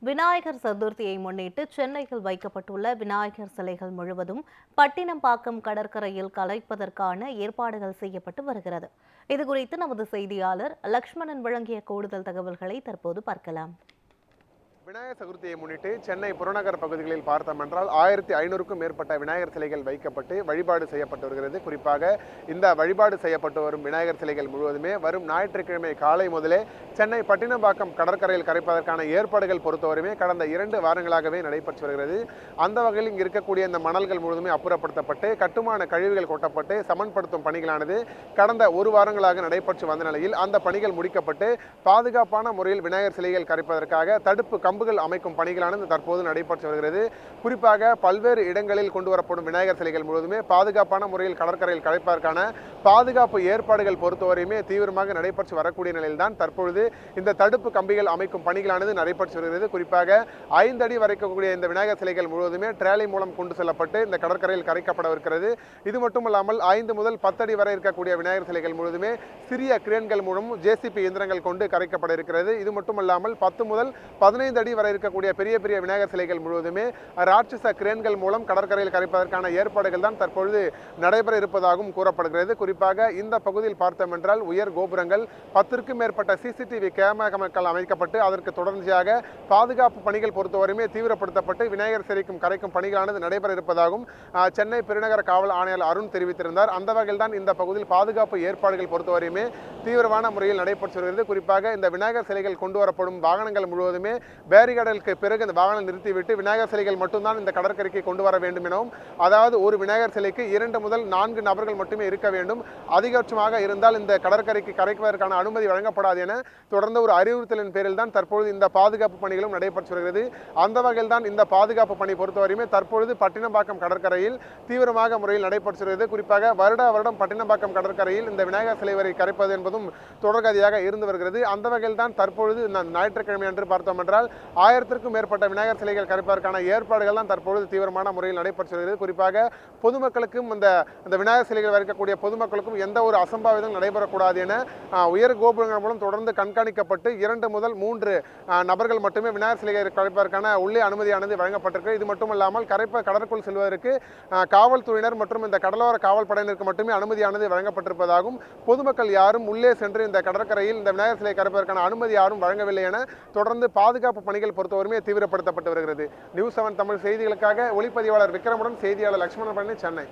விநாயகர் சதுர்த்தியை முன்னிட்டு சென்னையில் வைக்கப்பட்டுள்ள விநாயகர் சிலைகள் முழுவதும் பட்டினப்பாக்கம் கடற்கரையில் கலைப்பதற்கான ஏற்பாடுகள் செய்யப்பட்டு வருகிறது. இதுகுறித்து நமது செய்தியாளர் லக்ஷ்மணன் வழங்கிய கூடுதல் தகவல்களை தற்போது பார்க்கலாம். விநாயகர் சதுர்த்தியை முன்னிட்டு சென்னை புறநகர் பகுதிகளில் பார்த்தோம் என்றால் 1500க்கும் மேற்பட்ட விநாயகர் சிலைகள் வைக்கப்பட்டு வழிபாடு செய்யப்பட்டு வருகிறது. குறிப்பாக இந்த வழிபாடு செய்யப்பட்டு வரும் விநாயகர் சிலைகள் முழுவதுமே வரும் ஞாயிற்றுக்கிழமை காலை முதலே சென்னை பட்டினப்பாக்கம் கடற்கரையில் கரைப்பதற்கான ஏற்பாடுகள் பொறுத்தவரையுமே கடந்த 2 வாரங்களாகவே நடைபெற்று வருகிறது. அந்த வகையில் இங்கு இருக்கக்கூடிய இந்த மணல்கள் முழுவதுமே அப்புறப்படுத்தப்பட்டு கட்டுமான கழிவுகள் கொட்டப்பட்டு சமன்படுத்தும் பணிகளானது கடந்த 1 வாரங்களாக நடைபெற்று வந்த நிலையில் அந்த பணிகள் முடிக்கப்பட்டு பாதுகாப்பான முறையில் விநாயகர் சிலைகள் கரைப்பதற்காக தடுப்பு கம்புகள் அமைக்கும் பணிகளானது தற்போது நடைபெற்று வருகிறது. குறிப்பாக பல்வேறு இடங்களில் கொண்டு வரப்படும் விநாயகர் சிலைகள் முழுவதுமே பாதுகாப்பான முறையில் கடற்கரையில் கரைப்பதற்கான பாதுகாப்பு ஏற்பாடுகள் பொறுத்தவரையுமே தீவிரமாக நடைபெற்று வரக்கூடிய நிலையில்தான் தற்பொழுது இந்த தடுப்பு கம்பிகள் அமைக்கும் பணிகளானது நடைபெற்று வருகிறது. குறிப்பாக 5 அடி வரைக்கக்கூடிய இந்த விநாயகர் சிலைகள் முழுவதுமே ட்ராலி மூலம் கொண்டு செல்லப்பட்டு இந்த கடற்கரையில் கரைக்கப்படவிருக்கிறது. இது மட்டுமல்லாமல் 5 முதல் 10 அடி வரை இருக்கக்கூடிய விநாயகர் சிலைகள் முழுவதுமே சிறிய கிரேன்கள் மூலம் ஜேசிபி இயந்திரங்கள் கொண்டு கரைக்கப்பட இருக்கிறது. இது மட்டுமல்லாமல் 10 முதல் 15 அடி வரை இருக்கக்கூடிய பெரிய பெரிய விநாயகர் சிலைகள் முழுவதுமே ராட்சச கிரேன்கள் மூலம் கடற்கரையில் கரைப்பதற்கான ஏற்பாடுகள் தான் தற்பொழுது நடைபெற இருப்பதாகவும் கூறப்படுகிறது. குறிப்பாக இந்த பகுதியில் பார்த்தோம் என்றால் உயர் கோபுரங்கள் 10க்கும் மேற்பட்ட சிசிடிவி கேமராக்கள் அமைக்கப்பட்டு அதற்கு தொடர்ச்சியாக பாதுகாப்பு பணிகள் பொறுத்தவரையுமே தீவிரப்படுத்தப்பட்டு விநாயகர் சிலைக்கும் கரைக்கும் பணிகளானது நடைபெற இருப்பதாகவும் சென்னை பெருநகர காவல் ஆணையர் அருண் தெரிவித்திருந்தார். அந்த வகையில் தான் இந்த பகுதியில் பாதுகாப்பு ஏற்பாடுகள் பொறுத்தவரையுமே தீவிரமான முறையில் நடைபெற்று வருகிறது. குறிப்பாக இந்த விநாயகர் சிலைகள் கொண்டு வரப்படும் வாகனங்கள் முழுவதுமே பேரிகார்டுகளுக்கு பிறகு இந்த வாகனம் நிறுத்திவிட்டு விநாயகர் சிலைகள் மட்டும்தான் இந்த கடற்கரைக்கு கொண்டு வர வேண்டும் எனவும், அதாவது ஒரு விநாயகர் சிலைக்கு 2 முதல் 4 நபர்கள் மட்டுமே இருக்க வேண்டும், அதிகபட்சமாக இருந்தால் இந்த கடற்கரைக்கு கரைப்பதற்கான அனுமதி வழங்கப்படாது என தொடர்ந்த ஒரு அறிவுறுத்தலின் பேரில் தான் தற்பொழுது இந்த பாதுகாப்பு பணிகளும் நடைபெற்று வருகிறது. அந்த வகையில் தான் இந்த பாதுகாப்பு பணி பொறுத்தவரையுமே தற்பொழுது பட்டினப்பாக்கம் கடற்கரையில் தீவிரமாக முறையில் நடைபெற்று வருகிறது. குறிப்பாக வருடம் பட்டினப்பாக்கம் கடற்கரையில் இந்த விநாயகர் சிலை வரை கரைப்பது என்பதும் தொடர்கதையாக இருந்து வருகிறது. அந்த வகையில் தான் தற்பொழுது ஞாயிற்றுக்கிழமை அன்று பார்த்தோம் என்றால் 1000க்கும் மேற்பட்ட விநாயகர் சிலைகள் கரைப்பதற்கான ஏற்பாடுகள் தான் தற்பொழுது தீவிரமான முறையில் நடைபெற்று வருகிறது. குறிப்பாக பொதுமக்களுக்கும் இந்த விநாயகர் சிலைகள் இருக்கக்கூடிய பொதுமக்களுக்கும் எந்த ஒரு அசம்பாவிதம் நடைபெறக்கூடாது என உயர் கோபுரங்கள் மூலம் தொடர்ந்து கண்காணிக்கப்பட்டு 2 முதல் 3 நபர்கள் மட்டுமே விநாயகர் சிலைகள் கரைப்பதற்கான உள்ளே அனுமதியானது வழங்கப்பட்டிருக்கு. இது மட்டுமல்லாமல் கடற்குள் செல்வதற்கு காவல்துறையினர் மற்றும் இந்த கடலோர காவல் படையினருக்கு மட்டுமே அனுமதியானது வழங்கப்பட்டிருப்பதாகவும், பொதுமக்கள் யாரும் உள்ளே சென்று இந்த கடற்கரையில் இந்த விநாயகர் சிலை கரைப்பதற்கான அனுமதி யாரும் வழங்கவில்லை என தொடர்ந்து பாதுகாப்பு பணிகள் பொறுத்தவரையுமே தீவிரப்படுத்தப்பட்டு வருகிறது. நியூஸ் 7 தமிழ் செய்திகளுக்காக ஒளிப்பதிவாளர் விக்ரமுடன் செய்தியாளர் லக்ஷ்மணன், சென்னை.